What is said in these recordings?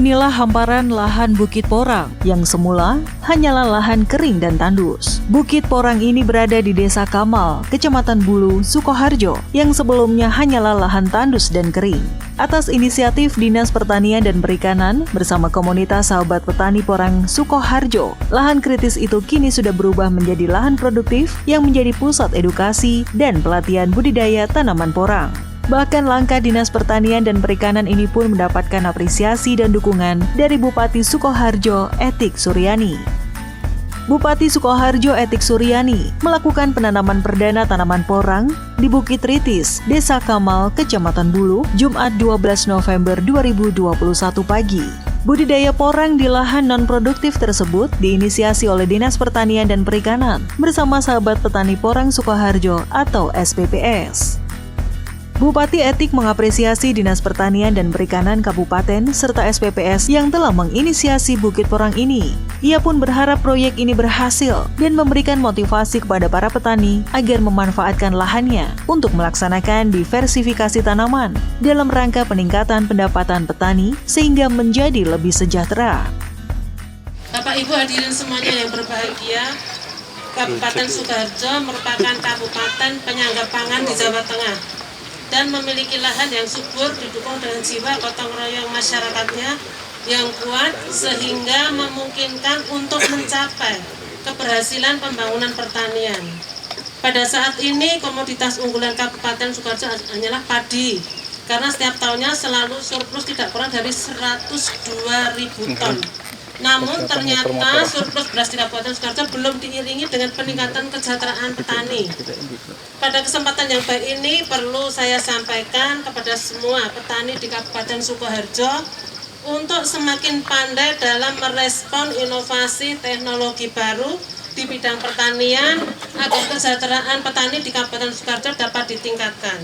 Inilah hamparan lahan Bukit Porang yang semula hanyalah lahan kering dan tandus. Bukit Porang ini berada di Desa Kamal, Kecamatan Bulu, Sukoharjo, yang sebelumnya hanyalah lahan tandus dan kering. Atas inisiatif Dinas Pertanian dan Perikanan bersama komunitas sahabat petani Porang Sukoharjo, lahan kritis itu kini sudah berubah menjadi lahan produktif yang menjadi pusat edukasi dan pelatihan budidaya tanaman porang. Bahkan langkah Dinas Pertanian dan Perikanan ini pun mendapatkan apresiasi dan dukungan dari Bupati Sukoharjo, Etik Suryani. Bupati Sukoharjo, Etik Suryani, melakukan penanaman perdana tanaman porang di Bukit Ritis, Desa Kamal, Kecamatan Bulu, Jumat 12 November 2021 pagi. Budidaya porang di lahan non-produktif tersebut diinisiasi oleh Dinas Pertanian dan Perikanan bersama sahabat petani porang Sukoharjo atau SPPS. Bupati Etik mengapresiasi Dinas Pertanian dan Perikanan Kabupaten serta SPPS yang telah menginisiasi Bukit Porang ini. Ia pun berharap proyek ini berhasil dan memberikan motivasi kepada para petani agar memanfaatkan lahannya untuk melaksanakan diversifikasi tanaman dalam rangka peningkatan pendapatan petani sehingga menjadi lebih sejahtera. Bapak Ibu hadirin semuanya yang berbahagia, Kabupaten Sukoharjo merupakan kabupaten penyangga pangan di Jawa Tengah dan memiliki lahan yang subur didukung dengan jiwa gotong royong masyarakatnya yang kuat sehingga memungkinkan untuk mencapai keberhasilan pembangunan pertanian. Pada saat ini komoditas unggulan Kabupaten Sukoharjo hanyalah padi karena setiap tahunnya selalu surplus tidak kurang dari 102.000 ton. Namun ternyata surplus beras di Kabupaten Sukoharjo belum diiringi dengan peningkatan kesejahteraan petani. Pada kesempatan yang baik ini perlu saya sampaikan kepada semua petani di Kabupaten Sukoharjo untuk semakin pandai dalam merespon inovasi teknologi baru di bidang pertanian agar kesejahteraan petani di Kabupaten Sukoharjo dapat ditingkatkan.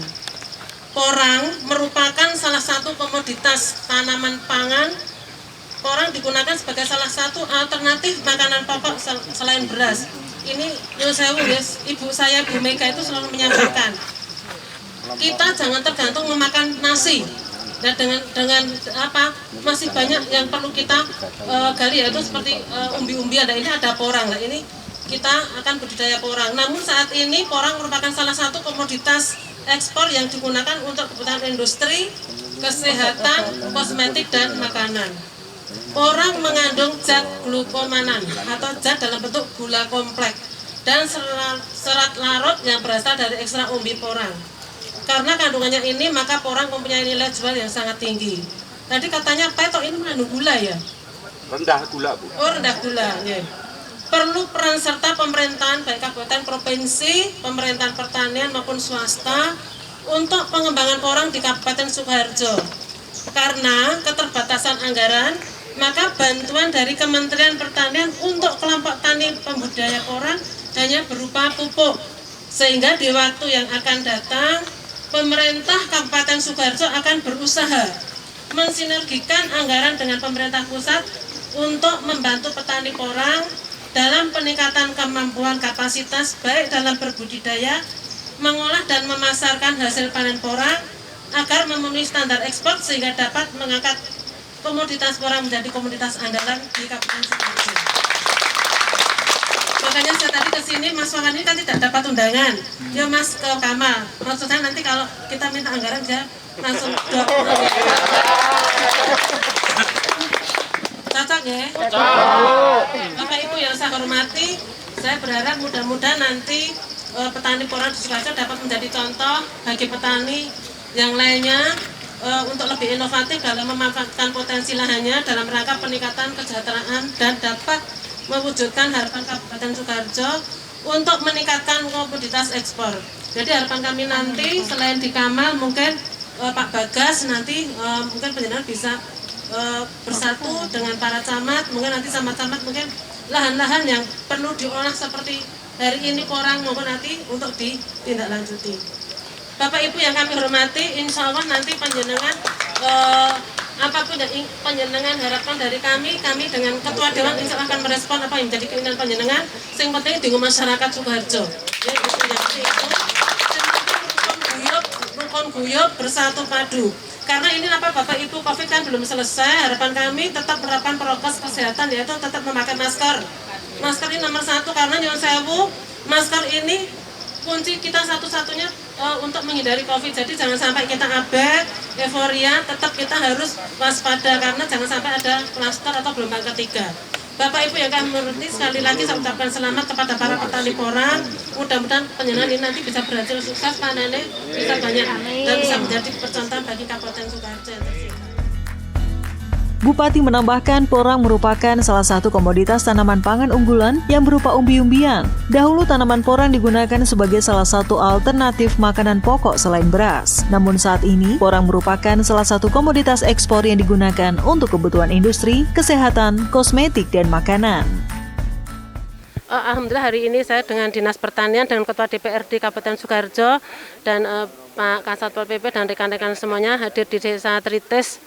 Porang merupakan salah satu komoditas tanaman pangan. Porang digunakan sebagai salah satu alternatif makanan pokok selain beras. Ini Yosewu, ibu saya Bu Mega itu selalu menyampaikan, kita jangan tergantung memakan nasi. Dan dengan apa masih banyak yang perlu kita gali, yaitu seperti umbi-umbian. Nah, ini ada porang. Nah, ini kita akan budidaya porang. Namun saat ini porang merupakan salah satu komoditas ekspor yang digunakan untuk kebutuhan industri, kesehatan, kosmetik dan makanan. Porang mengandung zat glukomanan atau zat dalam bentuk gula kompleks dan serat larut yang berasal dari ekstrak umbi porang. Karena kandungannya ini, maka porang mempunyai nilai jual yang sangat tinggi. Tadi katanya petok ini mengandung gula ya? Rendah gula, Bu. Oh, rendah gula. Ya. Perlu peran serta pemerintahan baik kabupaten, provinsi, pemerintahan pertanian maupun swasta untuk pengembangan porang di Kabupaten Sukoharjo. Karena keterbatasan anggaran, maka bantuan dari Kementerian Pertanian untuk kelompok tani pembudidaya porang hanya berupa pupuk. Sehingga di waktu yang akan datang, pemerintah Kabupaten Sukoharjo akan berusaha mensinergikan anggaran dengan pemerintah pusat untuk membantu petani porang dalam peningkatan kemampuan kapasitas baik dalam berbudidaya, mengolah dan memasarkan hasil panen porang agar memenuhi standar ekspor sehingga dapat mengangkat komoditas porang menjadi komoditas andalan di Kabupaten Sukoharjo. Makanya saya tadi ke sini, Mas Wawan ini kan tidak dapat undangan. Ya Mas ke Kamal. Maksudnya nanti kalau kita minta anggaran dia langsung cocok ya? Cocok. Bapak Ibu yang saya hormati, saya berharap mudah-mudahan nanti petani porang di Sukoharjo dapat menjadi contoh bagi petani yang lainnya untuk lebih inovatif dalam memanfaatkan potensi lahannya dalam rangka peningkatan kesejahteraan dan dapat mewujudkan harapan Kabupaten Sukoharjo untuk meningkatkan komoditas ekspor. Jadi harapan kami nanti selain di Kamal, mungkin Pak Bagas nanti mungkin penjenengan bisa bersatu dengan para camat, mungkin nanti camat-camat mungkin lahan-lahan yang perlu diolah seperti hari ini porang maupun nanti untuk ditindaklanjuti. Bapak Ibu yang kami hormati, insya Allah nanti panjenengan apapun yang panjenengan harapkan dari kami dengan Ketua Dewan insya Allah akan merespon apa yang menjadi keinginan panjenengan. Yang penting di masyarakat Sukoharjo. Ya, itu. Rukun guyub bersatu padu. Karena ini apa Bapak Ibu, COVID kan belum selesai, harapan kami tetap menerapkan prokes kesehatan, yaitu tetap memakai masker. Masker ini nomor 1 karena nyuwun sewu, masker ini kunci kita satu-satunya untuk menghindari COVID. Jadi jangan sampai kita abai, euforia, tetap kita harus waspada karena jangan sampai ada klaster atau gelombang ketiga. Bapak Ibu yang kami hormati, sekali lagi saya ucapkan selamat kepada para petani porang. Mudah-mudahan penyenan ini nanti bisa berhasil sukses, panennya bisa banyak dan bisa menjadi percontohan bagi Kabupaten Sukoharjo yang tersisa. Bupati menambahkan porang merupakan salah satu komoditas tanaman pangan unggulan yang berupa umbi-umbian. Dahulu tanaman porang digunakan sebagai salah satu alternatif makanan pokok selain beras. Namun saat ini, porang merupakan salah satu komoditas ekspor yang digunakan untuk kebutuhan industri, kesehatan, kosmetik, dan makanan. Alhamdulillah hari ini saya dengan Dinas Pertanian dan Ketua DPRD Kabupaten Sukoharjo dan Pak Kasatpol PP dan rekan-rekan semuanya hadir di Desa Tritis.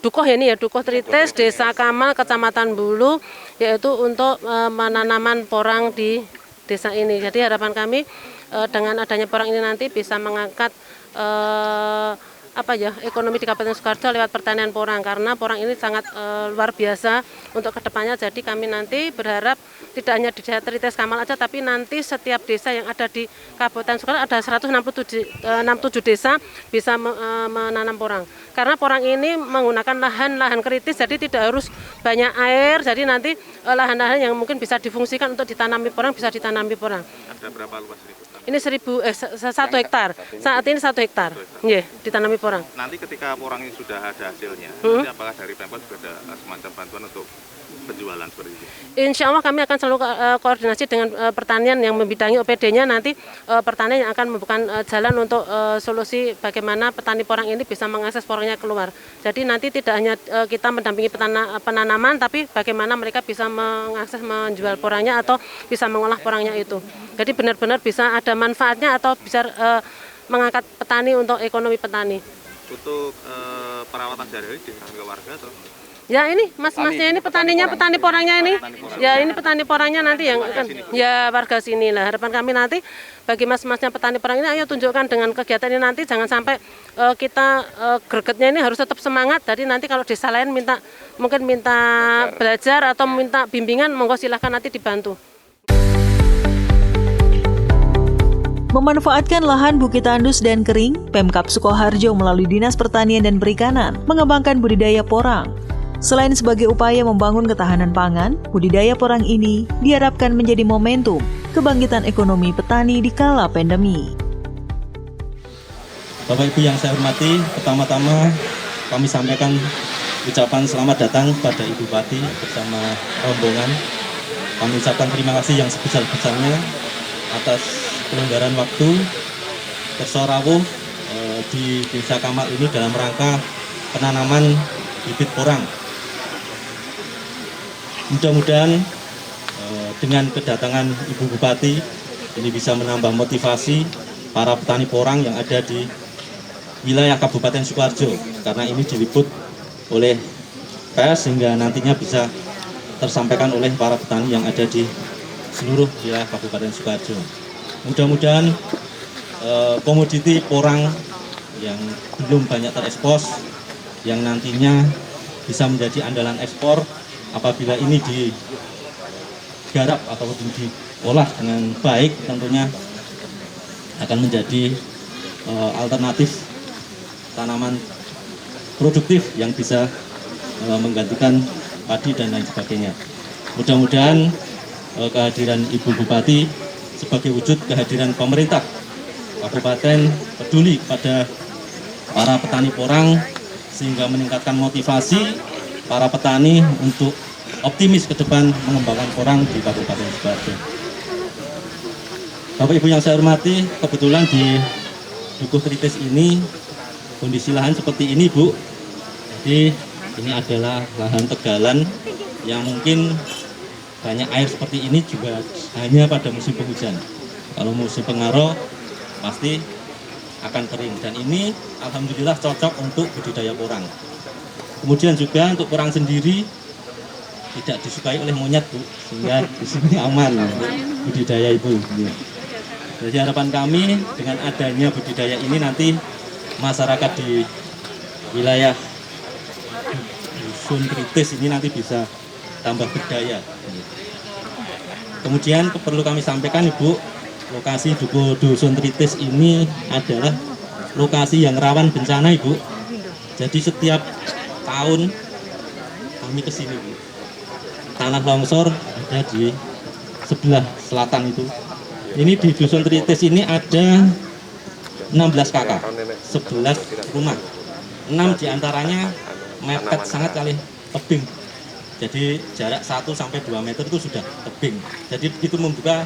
Dukuh ini ya, Dukuh Tritis, Desa Kamal, Kecamatan Bulu, yaitu untuk penanaman porang di desa ini. Jadi harapan kami dengan adanya porang ini nanti bisa mengangkat ekonomi di Kabupaten Sukoharjo lewat pertanian porang, karena porang ini sangat luar biasa untuk kedepannya. Jadi kami nanti berharap tidak hanya di Desa Tritis Kamal aja, tapi nanti setiap desa yang ada di Kabupaten Sukoharjo ada 167 desa bisa menanam porang. Karena porang ini menggunakan lahan kritis, jadi tidak harus banyak air. Jadi nanti lahan-lahan yang mungkin bisa difungsikan untuk ditanami porang bisa ditanami porang. Ada berapa luas ini? Ini 1 hektar. Saat ini 1 hektar. Iya, ditanami porang. Nanti ketika porang ini sudah ada hasilnya, nanti apakah dari Pemkot juga ada semacam bantuan untuk penjualan seperti itu? Insya Allah kami akan selalu koordinasi dengan pertanian yang membidangi OPD-nya. Nanti pertanian yang akan membuka jalan untuk solusi bagaimana petani porang ini bisa mengakses porangnya keluar. Jadi nanti tidak hanya kita mendampingi penanaman, tapi bagaimana mereka bisa mengakses menjual porangnya atau bisa mengolah porangnya itu. Jadi benar-benar bisa ada manfaatnya atau bisa mengangkat petani untuk ekonomi petani. Untuk perawatan sehari-hari diserahkan ke warga atau? Ya ini mas-masnya ini petaninya, petani porangnya ini. Ya ini petani porangnya nanti yang akan, ya warga sini lah. Harapan kami nanti bagi mas-masnya petani porang ini, ayo tunjukkan dengan kegiatan ini nanti. Jangan sampai kita gregetnya ini harus tetap semangat. Jadi nanti kalau desa lain mungkin minta belajar atau minta bimbingan, monggo silahkan nanti dibantu. Memanfaatkan lahan bukit tandus dan kering, Pemkab Sukoharjo melalui Dinas Pertanian dan Perikanan mengembangkan budidaya porang. Selain sebagai upaya membangun ketahanan pangan, budidaya porang ini diharapkan menjadi momentum kebangkitan ekonomi petani di kala pandemi. Bapak Ibu yang saya hormati, pertama-tama kami sampaikan ucapan selamat datang pada Ibu Bupati bersama rombongan. Kami ucapkan terima kasih yang sebesar-besarnya atas pelonggaran waktu bersorawuh di Desa Kamal ini dalam rangka penanaman bibit porang. Mudah-mudahan dengan kedatangan Ibu Bupati ini bisa menambah motivasi para petani porang yang ada di wilayah Kabupaten Sukoharjo, karena ini diliput oleh pers sehingga nantinya bisa tersampaikan oleh para petani yang ada di seluruh wilayah Kabupaten Sukoharjo. Mudah-mudahan komoditi porang yang belum banyak terekspos, yang nantinya bisa menjadi andalan ekspor apabila ini digarap atau diolah dengan baik, tentunya akan menjadi alternatif tanaman produktif yang bisa menggantikan padi dan lain sebagainya. Mudah-mudahan kehadiran Ibu Bupati sebagai wujud kehadiran pemerintah Kabupaten peduli pada para petani porang sehingga meningkatkan motivasi para petani untuk optimis ke depan mengembangkan porang di Kabupaten Sukoharjo. Bapak Ibu yang saya hormati, kebetulan di Dukuh Tritis ini kondisi lahan seperti ini, Bu. Jadi ini adalah lahan tegalan yang mungkin banyak air seperti ini juga hanya pada musim penghujan. Kalau musim kemarau pasti akan kering, dan ini alhamdulillah cocok untuk budidaya porang. Kemudian juga untuk porang sendiri tidak disukai oleh monyet, Bu, sehingga di sini aman untuk budidaya itu. Jadi harapan kami dengan adanya budidaya ini nanti masyarakat di wilayah dusun kritis ini nanti bisa tambah berdaya. Kemudian perlu kami sampaikan Ibu, lokasi dusun kritis ini adalah lokasi yang rawan bencana Ibu. Jadi setiap tahun kami ke sini Bu. Tanah longsor ada di sebelah selatan itu. Ini di dusun kritis ini ada 16 kakak, 11 rumah. 6 diantaranya mepet sangat kali tebing. Jadi jarak 1 sampai 2 meter itu sudah tebing. Jadi begitu membuka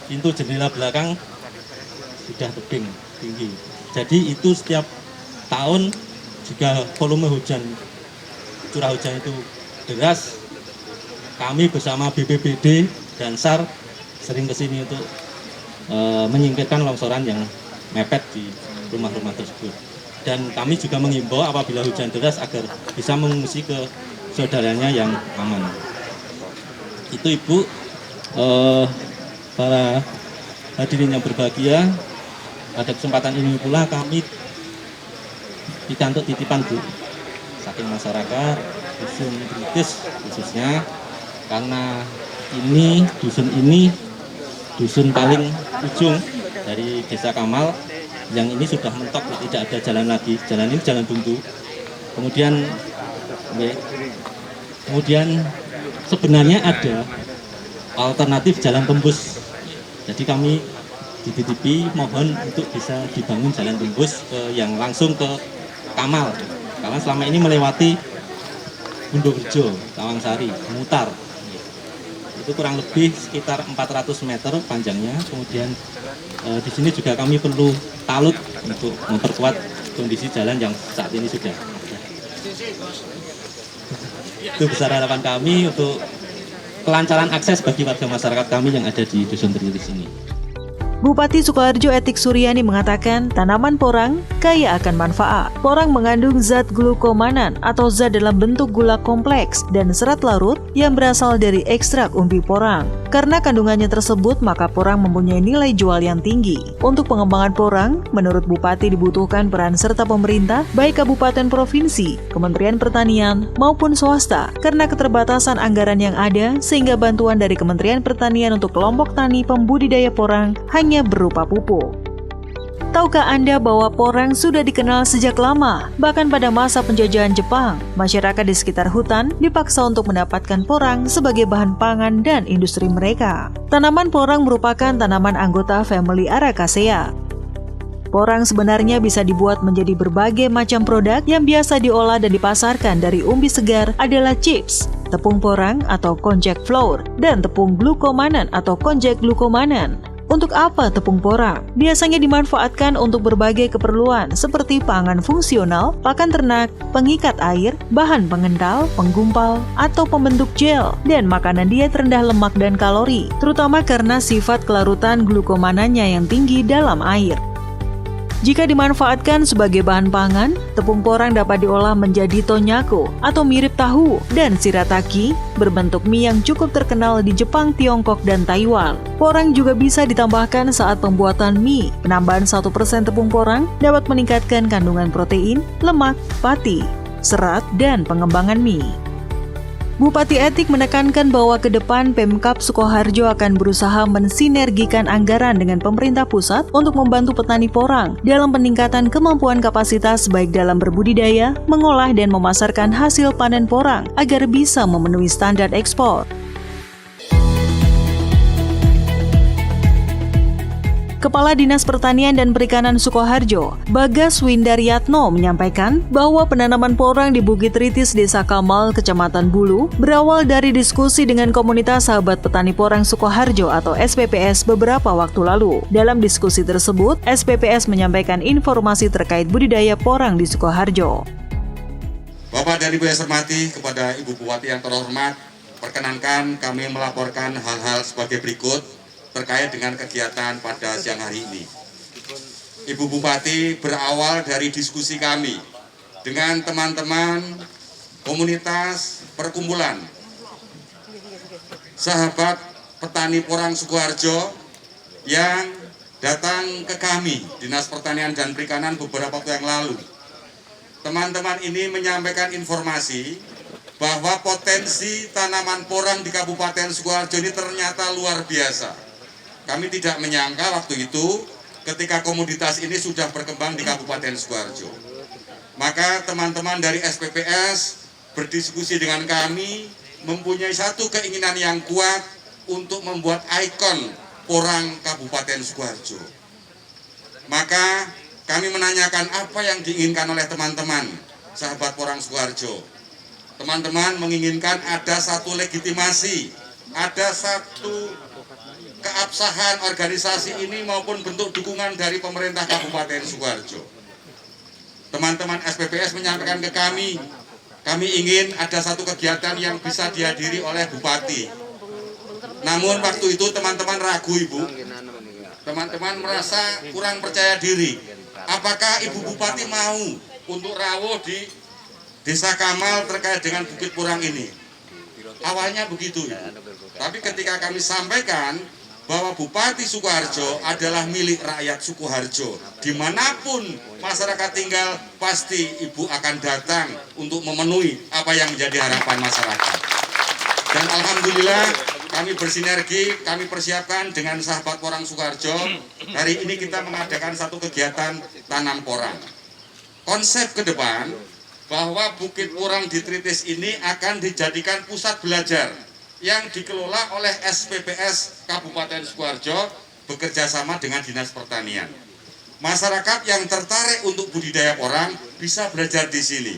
pintu jendela belakang sudah tebing tinggi. Jadi itu setiap tahun jika volume hujan, curah hujan itu deras, kami bersama BPBD dan SAR sering kesini untuk menyingkirkan longsoran yang mepet di rumah-rumah tersebut. Dan kami juga mengimbau apabila hujan deras agar bisa mengungsi ke saudaranya yang aman. Itu Ibu, para hadirin yang berbahagia, pada kesempatan ini pula kami dicantuk titipan Bu, saking masyarakat dusun kritis khususnya, karena dusun ini dusun paling ujung dari Desa Kamal, yang ini sudah mentok, tidak ada jalan lagi. Jalan ini jalan buntu. Kemudian sebenarnya ada alternatif jalan tembus. Jadi kami dititipi mohon untuk bisa dibangun jalan tembus yang langsung ke Kamal. Karena selama ini melewati Bundorejo, Tawangsari, mutar. Itu kurang lebih sekitar 400 meter panjangnya. Kemudian di sini juga kami perlu talut untuk memperkuat kondisi jalan yang saat ini sudah ada. Itu besar harapan kami untuk kelancaran akses bagi warga masyarakat kami yang ada di dusun kritis ini. Bupati Sukoharjo Etik Suryani mengatakan tanaman porang kaya akan manfaat. Porang mengandung zat glukomanan atau zat dalam bentuk gula kompleks dan serat larut yang berasal dari ekstrak umbi porang. Karena kandungannya tersebut, maka porang mempunyai nilai jual yang tinggi. Untuk pengembangan porang, menurut Bupati dibutuhkan peran serta pemerintah, baik kabupaten provinsi, Kementerian Pertanian, maupun swasta, karena keterbatasan anggaran yang ada, sehingga bantuan dari Kementerian Pertanian untuk kelompok tani pembudidaya porang hanya berupa pupuk. Tahukah Anda bahwa porang sudah dikenal sejak lama? Bahkan pada masa penjajahan Jepang, masyarakat di sekitar hutan dipaksa untuk mendapatkan porang sebagai bahan pangan dan industri mereka. Tanaman porang merupakan tanaman anggota famili Aracaceae. Porang sebenarnya bisa dibuat menjadi berbagai macam produk yang biasa diolah dan dipasarkan. Dari umbi segar adalah chips, tepung porang atau konjac flour, dan tepung glukomanan atau konjac glukomanan. Untuk apa tepung porang? Biasanya dimanfaatkan untuk berbagai keperluan seperti pangan fungsional, pakan ternak, pengikat air, bahan pengental, penggumpal, atau pembentuk gel, dan makanan diet rendah lemak dan kalori, terutama karena sifat kelarutan glukomanannya yang tinggi dalam air. Jika dimanfaatkan sebagai bahan pangan, tepung porang dapat diolah menjadi tonyako atau mirip tahu dan shirataki, berbentuk mie yang cukup terkenal di Jepang, Tiongkok, dan Taiwan. Porang juga bisa ditambahkan saat pembuatan mie. Penambahan 1% tepung porang dapat meningkatkan kandungan protein, lemak, pati, serat, dan pengembangan mie. Bupati Etik menekankan bahwa ke depan Pemkab Sukoharjo akan berusaha mensinergikan anggaran dengan pemerintah pusat untuk membantu petani porang dalam peningkatan kemampuan kapasitas baik dalam berbudidaya, mengolah, dan memasarkan hasil panen porang agar bisa memenuhi standar ekspor. Kepala Dinas Pertanian dan Perikanan Sukoharjo, Bagas Windaryatno, menyampaikan bahwa penanaman porang di Bukit Ritis, Desa Kamal, Kecamatan Bulu, berawal dari diskusi dengan komunitas sahabat petani porang Sukoharjo atau SPPS beberapa waktu lalu. Dalam diskusi tersebut, SPPS menyampaikan informasi terkait budidaya porang di Sukoharjo. Bapak dan Ibu yang saya hormati, kepada Ibu Bupati yang terhormat, perkenankan kami melaporkan hal-hal sebagai berikut terkait dengan kegiatan pada siang hari ini. Ibu Bupati, berawal dari diskusi kami dengan teman-teman komunitas perkumpulan sahabat petani porang Sukoharjo yang datang ke kami, Dinas Pertanian dan Perikanan, beberapa waktu yang lalu. teman-teman ini menyampaikan informasi bahwa potensi tanaman porang di Kabupaten Sukoharjo ini ternyata luar biasa. Kami tidak menyangka waktu itu ketika komoditas ini sudah berkembang di Kabupaten Sukoharjo. Maka teman-teman dari SPPS berdiskusi dengan kami, mempunyai satu keinginan yang kuat untuk membuat ikon porang Kabupaten Sukoharjo. Maka kami menanyakan apa yang diinginkan oleh teman-teman sahabat porang Sukoharjo. Teman-teman menginginkan ada satu legitimasi, ada satu keabsahan organisasi ini maupun bentuk dukungan dari pemerintah Kabupaten Sukoharjo. Teman-teman SPPS menyampaikan ke kami ingin ada satu kegiatan yang bisa dihadiri oleh Bupati. Namun waktu itu teman-teman ragu, Ibu. Teman-teman merasa kurang percaya diri. Apakah Ibu Bupati mau untuk rawuh di Desa Kamal terkait dengan Bukit Porang ini? Awalnya begitu, Ibu. Tapi ketika kami sampaikan bahwa Bupati Sukoharjo adalah milik rakyat Sukoharjo, dimanapun masyarakat tinggal, pasti Ibu akan datang untuk memenuhi apa yang menjadi harapan masyarakat. Dan alhamdulillah kami bersinergi, kami persiapkan dengan sahabat porang Sukoharjo. Hari ini kita mengadakan satu kegiatan tanam porang. Konsep ke depan bahwa Bukit Porang di Tritis ini akan dijadikan pusat belajar yang dikelola oleh SPPS Kabupaten Sukoharjo bekerja sama dengan Dinas Pertanian. Masyarakat yang tertarik untuk budidaya porang bisa belajar di sini.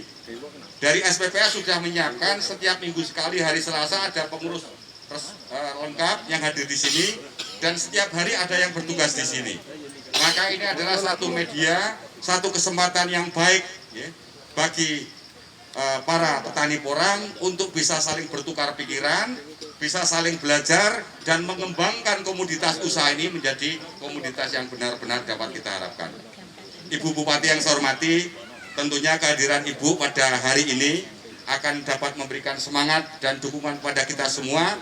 Dari SPPS sudah menyiapkan setiap minggu sekali hari Selasa ada pengurus lengkap yang hadir di sini dan setiap hari ada yang bertugas di sini. Maka ini adalah satu media, satu kesempatan yang baik ya, bagi para petani porang untuk bisa saling bertukar pikiran, bisa saling belajar dan mengembangkan komoditas usaha ini menjadi komoditas yang benar-benar dapat kita harapkan. Ibu Bupati yang saya hormati, tentunya kehadiran Ibu pada hari ini akan dapat memberikan semangat dan dukungan pada kita semua.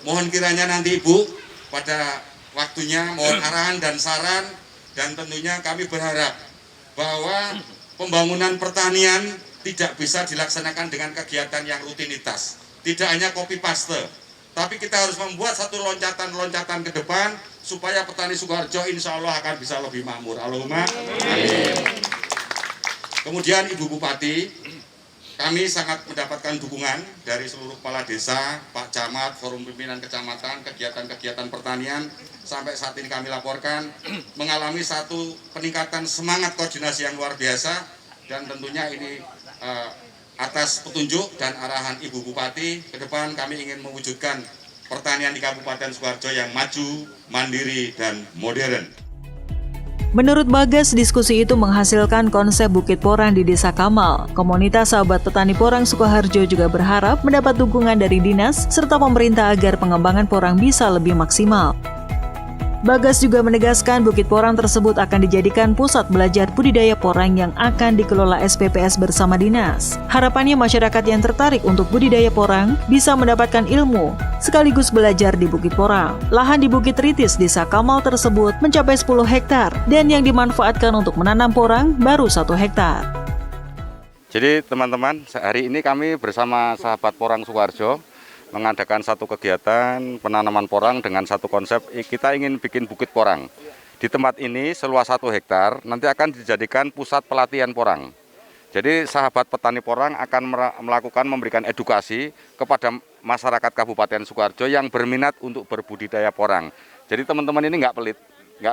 Mohon kiranya nanti Ibu pada waktunya mohon arahan dan saran, dan tentunya kami berharap bahwa pembangunan pertanian tidak bisa dilaksanakan dengan kegiatan yang rutinitas, tidak hanya copy paste, tapi kita harus membuat satu loncatan-loncatan ke depan supaya petani Sukoharjo insya Allah akan bisa lebih makmur. Allahumma amin. Kemudian Ibu Bupati, kami sangat mendapatkan dukungan dari seluruh kepala desa, Pak Camat, Forum Pimpinan Kecamatan, kegiatan-kegiatan pertanian sampai saat ini kami laporkan mengalami satu peningkatan semangat koordinasi yang luar biasa, dan tentunya ini atas petunjuk dan arahan Ibu Bupati, ke depan kami ingin mewujudkan pertanian di Kabupaten Sukoharjo yang maju, mandiri, dan modern. Menurut Bagas, diskusi itu menghasilkan konsep Bukit Porang di Desa Kamal. Komunitas sahabat petani porang Sukoharjo juga berharap mendapat dukungan dari dinas serta pemerintah agar pengembangan porang bisa lebih maksimal. Bagas juga menegaskan Bukit Porang tersebut akan dijadikan pusat belajar budidaya porang yang akan dikelola SPPS bersama dinas. Harapannya masyarakat yang tertarik untuk budidaya porang bisa mendapatkan ilmu sekaligus belajar di Bukit Porang. Lahan di Bukit Tritis Desa Kamal tersebut mencapai 10 hektar dan yang dimanfaatkan untuk menanam porang baru 1 hektar. Jadi teman-teman, hari ini kami bersama sahabat porang Sukoharjo mengadakan satu kegiatan penanaman porang dengan satu konsep. Kita ingin bikin Bukit Porang. Di tempat ini seluas 1 hektar nanti akan dijadikan pusat pelatihan porang. Jadi sahabat petani porang akan memberikan edukasi kepada masyarakat Kabupaten Sukoharjo yang berminat untuk berbudidaya porang. Jadi teman-teman ini nggak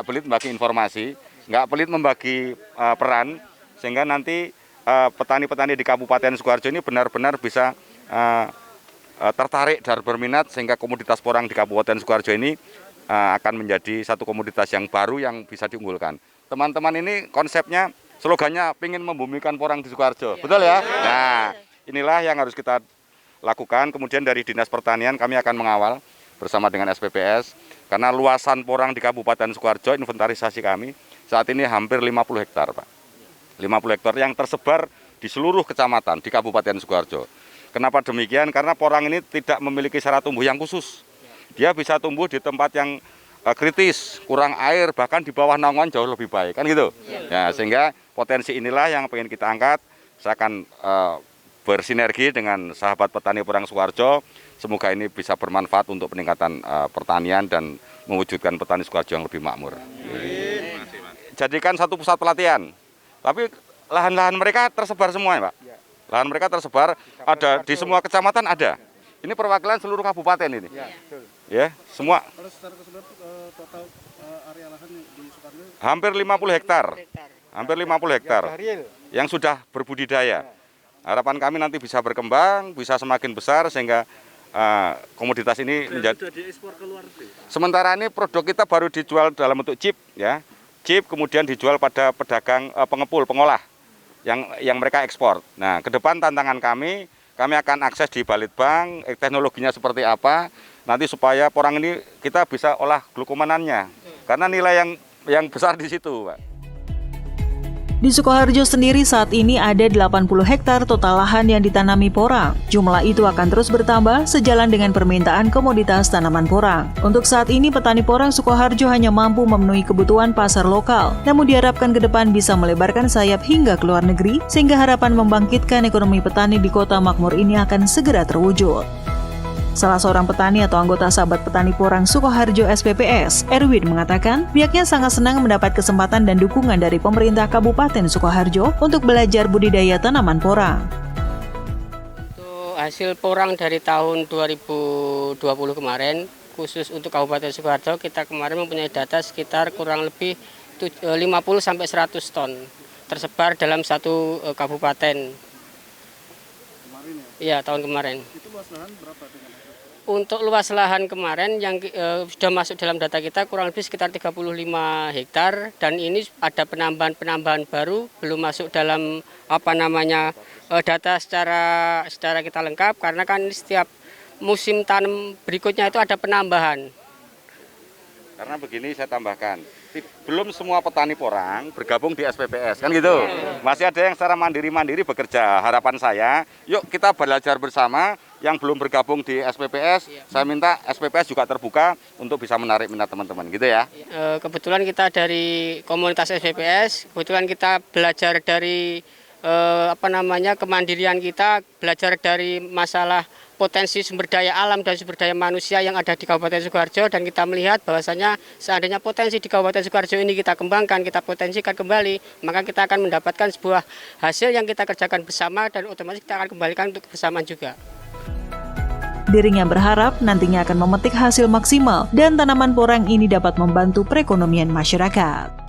pelit membagi informasi, nggak pelit membagi peran, sehingga nanti petani-petani di Kabupaten Sukoharjo ini benar-benar bisa tertarik dan berminat, sehingga komoditas porang di Kabupaten Sukoharjo ini akan menjadi satu komoditas yang baru yang bisa diunggulkan. Teman-teman ini konsepnya, slogannya pengen membumikan porang di Sukoharjo, betul ya? Nah, inilah yang harus kita lakukan. Kemudian dari Dinas Pertanian kami akan mengawal bersama dengan SPPS, karena luasan porang di Kabupaten Sukoharjo, inventarisasi kami saat ini hampir 50 hektar, Pak. 50 hektar yang tersebar di seluruh kecamatan di Kabupaten Sukoharjo. Kenapa demikian? Karena porang ini tidak memiliki syarat tumbuh yang khusus. Dia bisa tumbuh di tempat yang kritis, kurang air, bahkan di bawah naungan jauh lebih baik, kan gitu. Ya, sehingga potensi inilah yang pengen kita angkat. saya akan bersinergi dengan sahabat petani porang Sukoharjo. Semoga ini bisa bermanfaat untuk peningkatan pertanian dan mewujudkan petani Sukoharjo yang lebih makmur. Jadikan satu pusat pelatihan, tapi lahan-lahan mereka tersebar semua ya Pak. Lahan mereka tersebar, ada di semua kecamatan ada. Ini perwakilan seluruh kabupaten ini. Ya, semua. Kalau secara keseluruhan total area lahan di Sukoharjo Hampir 50 hektar. Hampir 50 hektar yang sudah berbudidaya. Harapan kami nanti bisa berkembang, bisa semakin besar sehingga komoditas ini menjadi. sudah diekspor ke luar negeri. Sementara ini produk kita baru dijual dalam bentuk chip ya. Chip kemudian dijual pada pedagang pengepul, pengolah yang mereka ekspor. Nah, ke depan tantangan kami akan akses di Balitbank, teknologinya seperti apa, nanti supaya porang ini kita bisa olah glukomanannya. Karena nilai yang besar di situ, Pak. Di Sukoharjo sendiri saat ini ada 80 hektar total lahan yang ditanami porang. Jumlah itu akan terus bertambah sejalan dengan permintaan komoditas tanaman porang. Untuk saat ini petani porang Sukoharjo hanya mampu memenuhi kebutuhan pasar lokal, namun diharapkan ke depan bisa melebarkan sayap hingga ke luar negeri, sehingga harapan membangkitkan ekonomi petani di kota makmur ini akan segera terwujud. Salah seorang petani atau anggota Sahabat Petani Porang Sukoharjo SPPS, Erwin mengatakan pihaknya sangat senang mendapat kesempatan dan dukungan dari pemerintah Kabupaten Sukoharjo untuk belajar budidaya tanaman porang. Untuk hasil porang dari tahun 2020 kemarin, khusus untuk Kabupaten Sukoharjo, kita kemarin mempunyai data sekitar kurang lebih 50-100 ton tersebar dalam satu kabupaten. Kemarin ya. Iya, tahun kemarin. Itu luas lahan berapa dengan itu? Untuk luas lahan kemarin yang sudah masuk dalam data kita kurang lebih sekitar 35 hektar, dan ini ada penambahan baru belum masuk dalam data secara kita lengkap, karena kan setiap musim tanam berikutnya itu ada penambahan. Karena begini saya tambahkan, belum semua petani porang bergabung di SPPS, kan gitu. Masih ada yang secara mandiri bekerja. Harapan saya, yuk kita belajar bersama. Yang belum bergabung di SPPS, saya minta SPPS juga terbuka untuk bisa menarik minat teman-teman, gitu ya. Kebetulan kita dari komunitas SPPS, kebetulan kita belajar dari kemandirian kita, belajar dari masalah potensi sumber daya alam dan sumber daya manusia yang ada di Kabupaten Sukoharjo, dan kita melihat bahwasanya seandainya potensi di Kabupaten Sukoharjo ini kita kembangkan, kita potensikan kembali, maka kita akan mendapatkan sebuah hasil yang kita kerjakan bersama, dan otomatis kita akan kembalikan untuk kebersamaan juga. Dirinya berharap nantinya akan memetik hasil maksimal dan tanaman porang ini dapat membantu perekonomian masyarakat.